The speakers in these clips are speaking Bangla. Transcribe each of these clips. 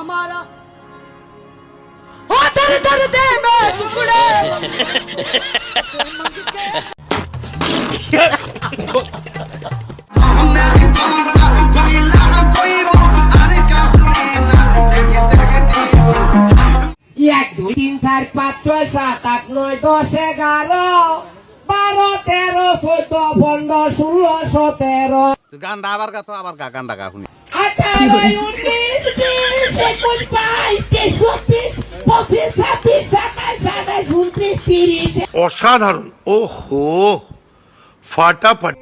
हमारा ओ दर दर दे में टुकड़े एक दो तीन चार पाँच छः सात आठ नौ 10 11 12 13 14 15 16 17 গানটা আবার গা তো আবার গা গানটা গা শুনি 18 19 20 21 22 23 24 25 26 27 28 29 অসাধারণ ওহো ফাটাফাটি।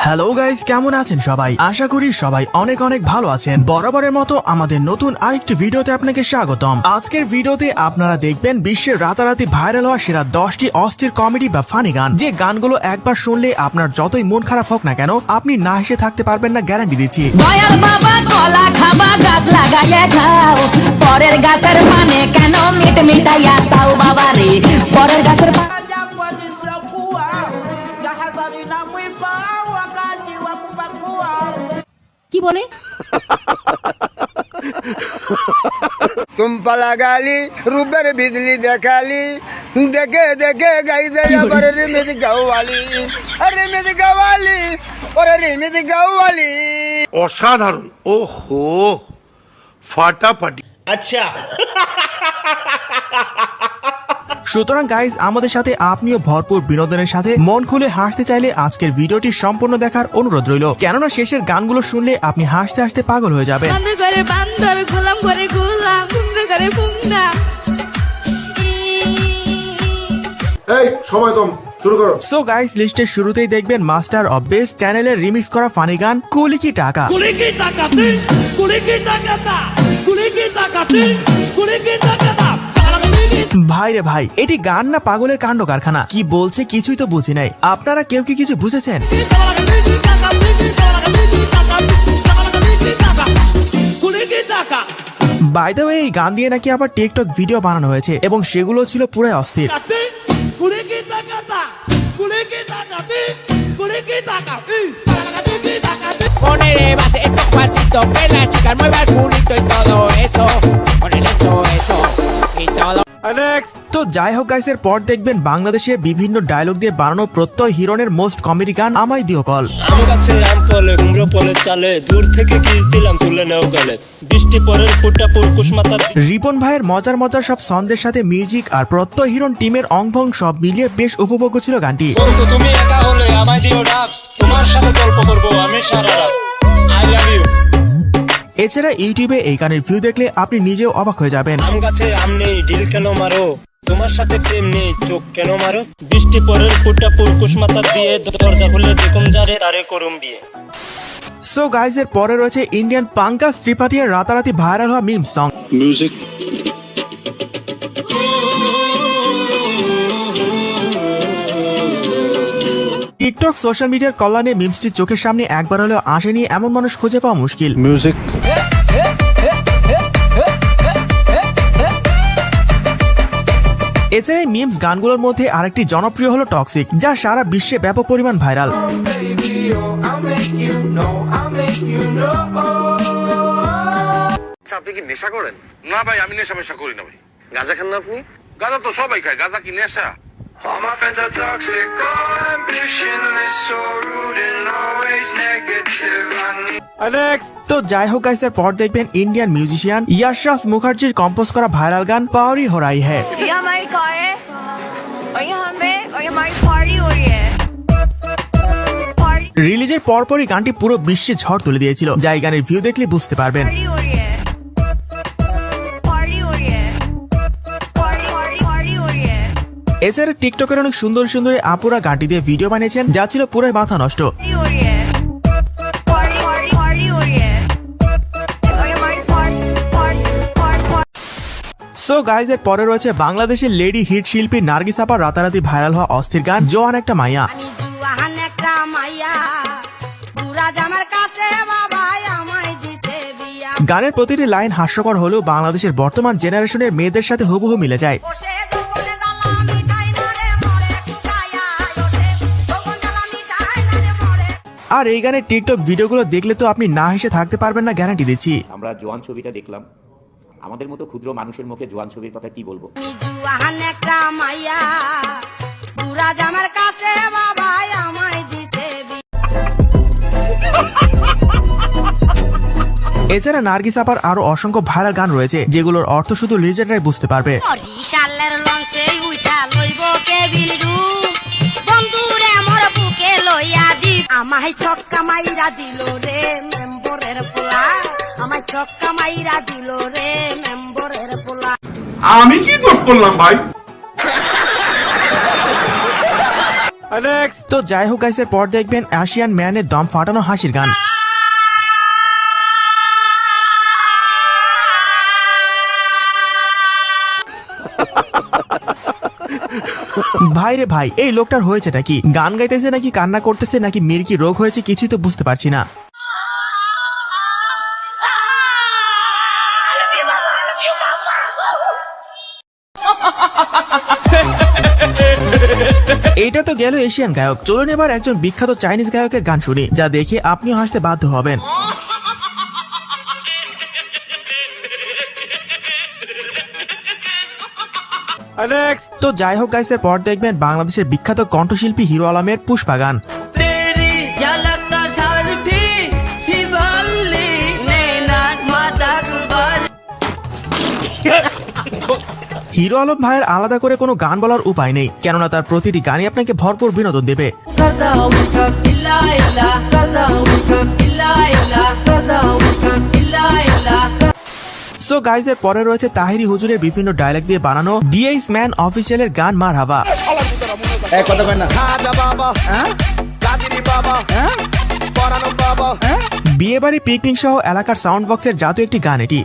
হ্যালো গাইস, কেমন আছেন সবাই? আশা করি সবাই অনেক অনেক ভালো আছেন। বরাবরের মতো আমাদের নতুন আরেকটি ভিডিওতে আপনাকে স্বাগতম। আজকের ভিডিওতে আপনারা দেখবেন বিশ্বের রাতারাতি ভাইরাল হওয়া সেরা 10টি অস্থির কমেডি বা ফানি গান, যে গানগুলো একবার শুনলে আপনার যতই মন খারাপ হোক না কেন আপনি না হেসে থাকতে পারবেন না, গ্যারান্টি দিচ্ছি। দয়াল বাবা কলা খাবা গাছ লাগাইয়া খাও, পরের গাছের মানে কেন মিট মিটাইয়া তাও বাবা রে, পরের গাছের কি বলে कुंपला गाली रूबर बिजली देखाली देखे देखे गई दे पर रिमित गवाली अरे रिमित गवाली और रिमित गवाली অসাধারণ ওহো ফাটাফাটি। अच्छा সুতরাং গাইজ, আমাদের সাথে আপনিও ভরপুর বিনোদনের সাথে মন খুলে হাসতে চাইলে আজকের ভিডিওটি সম্পূর্ণ দেখার অনুরোধ রইল, কেননা শেষের গানগুলো শুনলে আপনি হাসতে হাসতে পাগল হয়ে যাবেন। বান্দর করে বান্দর, গোলাম করে গোলাম, ফুংনা করে ফুংনা। এই সময় কম, শুরু করো। সো গাইস, লিস্টের শুরুতেই দেখবেন মাস্টার অফ বেস্ট চ্যানেলের রিমিক্স করা ফানি গান কুলি কি টাকা। ভাই রে ভাই, এটি গান না পাগলের কাণ্ড কারখানা? কি বলছে কিছুই তো বুঝি নাই। আপনারা কেউ কি কিছু বুঝেছেন? বাই দ্য ওয়ে, এই গান দিয়ে নাকি আবার টিকটক ভিডিও বানানো হয়েছে এবং সেগুলো ছিল পুরাই অস্থির। Ponele base estos pasitos que la chica mueva el culito y todo eso. Ponele eso y todo. তো যাই হোক গাইসের পর দেখবেন বাংলাদেশের বিভিন্ন ডায়লগ দিয়ে বানানো প্রত্যয় হিরণের মোস্ট কমেডি গান আমায় দিও কল। আম গাছে আম ফলে কুমড়ো ফলে চালে, দূর থেকে কিস দিলাম তুলে নেও গলে, বৃষ্টি পরের ফুটা পুরকুশ মাথা। রিপন ভাইয়ের মজার মজার সব ছন্দের সাথে মিউজিক আর প্রত্যয় হিরণ টিমের অংভং সব মিলিয়ে বেশ উপভোগ্য ছিল গানটি। বন্ধু তুমি একা হলে আমায় দিও ডাক, তোমার সাথে গল্প করবো আমি সারা রাত। I love you. এছাড়া ইউটিউবে এই গানের ভিউ দেখলে আপনি নিজেও অবাক হয়ে যাবেন। আম গাছে আম নেই ডিল কেন মারো, তোমার সাথে প্রেম নেই চোখ কেন মারো, বৃষ্টি পরের ফুটা পুরকুশ মাথা দিয়ে, দরজা খুলে দেখুন যারে তারে করুম বিয়ে। সো গাইজ, এর পরে রয়েছে ইন্ডিয়ান পাঙ্কাজ ত্রিপাঠীর রাতারাতি ভাইরাল হওয়া মিম সং মিউজিক। টিকটক সোশ্যাল মিডিয়ার কল্যাণে মিমসটি চোখের সামনে একবার হলেও আসেনি এমন মানুষ খুঁজে পাওয়া মুশকিল। মিউজিক। এছাড়া এই মিমস গানগুলোর মধ্যে আরেকটি জনপ্রিয় হলো টক্সিক, যা সারা বিশ্বে ব্যাপক পরিমাণ ভাইরাল। আপনি কি নেশা করেন? না ভাই, আমি নেশা মেশা করি না ভাই। গাঁজা খান না আপনি? গাঁজা তো সবাই খায়, গাঁজা কি নেশা? তো যাই হোক গাইস, এর পর দেখবেন ইন্ডিয়ান মিউজিশিয়ান ইয়াশরাজ মুখার্জির কম্পোজ করা ভাইরাল গান পাওয়ারি हो रही है। ये हमारी कार है और यहाँ में और ये हमारी पार्टी हो रही है। রিলিজের পরপরই গানটি পুরো বিশ্বে ঝড় তুলে দিয়েছিল, যা এই গানের ভিউ দেখলে বুঝতে পারবেন। पार्टी हो रही है, पार्टी हो रही है, पार्टी हो रही है। এছাড়া টিকটকের অনেক সুন্দর সুন্দর আপুরা গানটি দিয়ে ভিডিও বানিয়েছেন, যা ছিল পুরোই মাথা নষ্ট। पार्टी हो रही है, पार्टी हो रही है और ये हमारी पार्टी। সো গাইজ, এর পরে রয়েছে বাংলাদেশের লেডি হিট শিল্পী নার্গিস আপার রাতারাতি ভাইরাল হওয়া অস্থির গান জোয়ান একটা মাইয়া। গানের প্রতিটি লাইন হাস্যকর হলেও বাংলাদেশের বর্তমান জেনারেশনের মেয়েদের সাথে হুবহু মিলে যায়। আর আর এই গানের টিকটক ভিডিওগুলো দেখলে তো আপনি না হেসে থাকতে পারবেন না, গ্যারান্টি দিচ্ছি। আমরা জোয়ান ছবিটা দেখলাম, আমাদের মতো ক্ষুদ্র মানুষের মুখে জোয়ান ছবির কথা কি বলবো। এছাড়া নার্গিস আপার আরো অসংখ্য ভাইরাল গান রয়েছে যেগুলোর অর্থ শুধু লিজেন্ডরাই বুঝতে পারবে। আমায় ছক্কা মাইরা দিল রে মেম্বরের পোলা, আমায় ছক্কা মাইরা দিল রে মেম্বরের পোলা। আমি কি দোষ করলাম ভাই? তো যাই হোক গাইসের পর দেখবেন এশিয়ান ম্যানের দম ফাটানো হাসির গান। ভাই রে ভাই, এই লোকটার হয়েছেটা কি? গান গাইতেছে নাকি কান্না করতেছে নাকি মির্কি রোগ হয়েছে কিছুই তো বুঝতে পারছি না। এইটা তো গেল এশিয়ান গায়ক। চলুন এবার একজন বিখ্যাত চাইনিজ গায়কের গান শুনি, যা দেখে আপনিও হাসতে বাধ্য হবেন। তো যাই হোক গাইসের পর দেখবেন বাংলাদেশের বিখ্যাত কণ্ঠশিল্পী হিরো আলমের পুষ্পা গান। হিরো আলম ভাইয়ের আলাদা করে কোনো গান বলার উপায় নেই, কেননা তার প্রতিটি গানই আপনাকে ভরপুর বিনোদন দেবে। সো গাইজ এর পরে রয়েছে তাহিরি হুজুরের বিভিন্ন ডায়লগ দিয়ে বানানো ডিএস ম্যান অফিসিয়ালের গান মারহাবা। বিয়ে বাড়ি পিকনিক সহ এলাকার সাউন্ড বক্সের জাতীয় একটি গান এটি।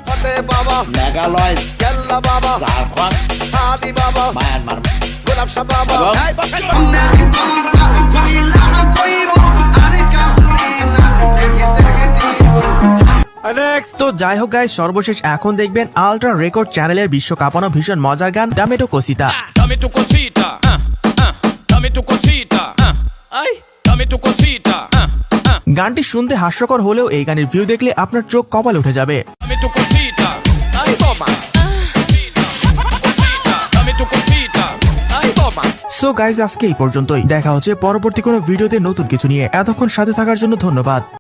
তো যাই হোক গাইস, সর্বশেষ এখন দেখবেন আল্ট্রা রেকর্ড চ্যানেলের বিশ্ব কাঁপানো ভীষণ মজার গান টমেটো কসিতা। গানটি শুনতে হাস্যকর হলেও এই গানের ভিউ দেখলে আপনার চোখ কপালে উঠে যাবে। সো গাইজ আজকে এই পর্যন্তই, দেখা হচ্ছে পরবর্তী কোনো ভিডিওতে নতুন কিছু নিয়ে। এতক্ষণ সাথে থাকার জন্য ধন্যবাদ।